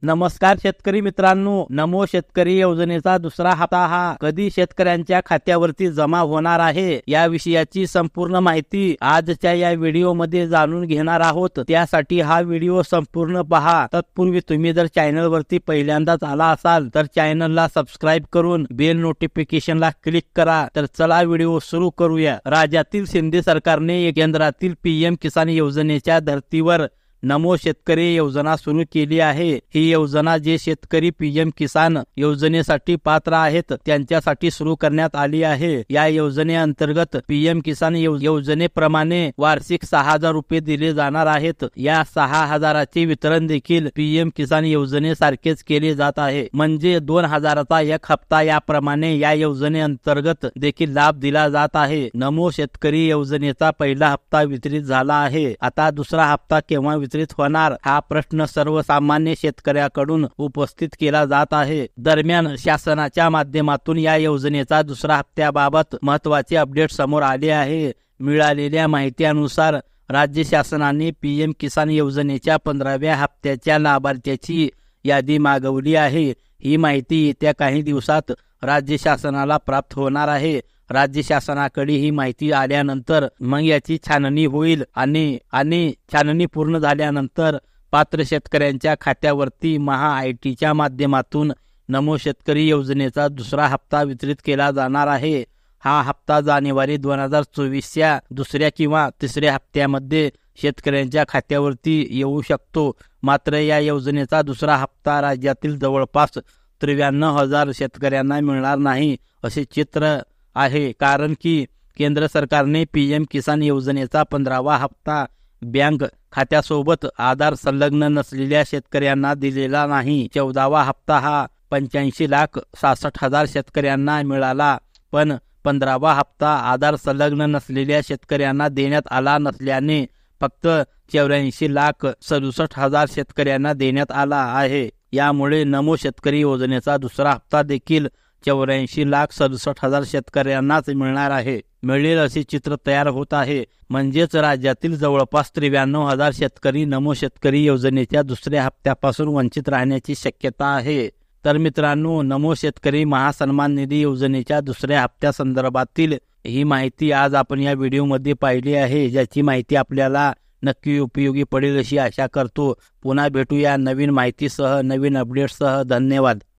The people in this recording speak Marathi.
नमस्कार शेतकरी मित्रांनो, नमो शेतकरी योजनेचा दुसरा हप्ता हा कधी शेतकऱ्यांच्या खात्यावरती जमा होणार आहे या विषयाची संपूर्ण माहिती आजच्या या व्हिडिओमध्ये जाणून घेणार आहोत। त्यासाठी हा व्हिडिओ संपूर्ण पहा। तत्पूर्वी तुम्ही जर चॅनलवरती पहिल्यांदाच आला असाल तर चॅनलला सबस्क्राइब करून बेल नोटिफिकेशनला क्लिक करा। तर चला व्हिडिओ सुरू करूया। राज्यातील शिंदे सरकारने केंद्रातील पीएम किसान योजनेच्या धर्तीवर नमो शेतकरी योजना सुरू केली आहे। ही योजना जे शेतकरी पीएम किसान योजनेसाठी पात्र आहेत त्यांच्यासाठी सुरू करण्यात आली आहे। या योजनेअंतर्गत पीएम किसान योजनेप्रमाणे वार्षिक 6,000 रुपये दिले जाणार आहेत। या 6,000चे वितरण देखील पीएम किसान योजनेसारखेच केले जात आहे, म्हणजे 2,000चा एक हप्ता याप्रमाणे या योजनेअंतर्गत देखील लाभ दिला जात आहे। नमो शेतकरी योजनेचा पहिला हप्ता वितरित झाला आहे। आता दुसरा हप्ता केव्हा वितरित होणार हा प्रश्न सर्वसामान्य शेतकऱ्याकडून उपस्थित केला जात आहे। दरम्यान शासनाच्या माध्यमातून या योजनेचा दुसरा हप्त्याबाबत महत्त्वाचे अपडेट समोर आले आहे। मिळालेल्या माहितीनुसार राज्य शासनाने पीएम किसान योजनेच्या 15व्या हप्त्याच्या लाभार्थ्याची यादी मागवली आहे। ही माहिती येत्या काही दिवसात राज्य शासनाला प्राप्त होणार आहे। राज्य शासनाकडे ही माहिती आल्यानंतर मग याची छाननी होईल आणि छाननी पूर्ण झाल्यानंतर पात्र शेतकऱ्यांच्या खात्यावरती महा-आय-टीच्या माध्यमातून नमो शेतकरी योजनेचा दुसरा हप्ता वितरित केला जाणार आहे। हा हप्ता जानेवारी 2024च्या दुसऱ्या किंवा तिसऱ्या हप्त्यामध्ये शेतकऱ्यांच्या खात्यावरती येऊ शकतो। मात्र या योजनेचा दुसरा हप्ता राज्यातील जवळपास 93,000 शेतकऱ्यांना मिळणार नाही असे चित्र आहे, कारण की केंद्र सरकारने पीएम किसान योजनेचा 15वा हप्ता बँक खात्यासोबत आधार संलग्न नसलेल्या शेतकऱ्यांना दिलेला नाही। 14वा हप्ता हा 85,66,000 शेतकऱ्यांना मिळाला, पण 15वा हप्ता आधार संलग्न नसलेल्या शेतकऱ्यांना देण्यात आला नसल्याने फक्त 84,67,000 शेतकऱ्यांना देण्यात आला आहे। यामुळे नमो शेतकरी योजनेचा दुसरा हप्ता देखील 84,67,000 शेतकऱ्यांनाच मिळणार आहे। मिळेल असे चित्र तयार होत आहे, म्हणजेच राज्यातील जवळपास 93,000 शेतकरी नमो शेतकरी योजनेच्या दुसऱ्या हप्त्यापासून वंचित राहण्याची शक्यता आहे। तर मित्रांनो, नमो शेतकरी महासन्मान निधी योजनेच्या दुसऱ्या हप्त्या संदर्भातील ही माहिती आज आपण या व्हिडिओमध्ये पाहिली आहे, ज्याची माहिती आपल्याला नक्की उपयोगी पडेल अशी आशा करतो। पुन्हा भेटूया नवीन माहितीसह, नवीन अपडेट्ससह। धन्यवाद।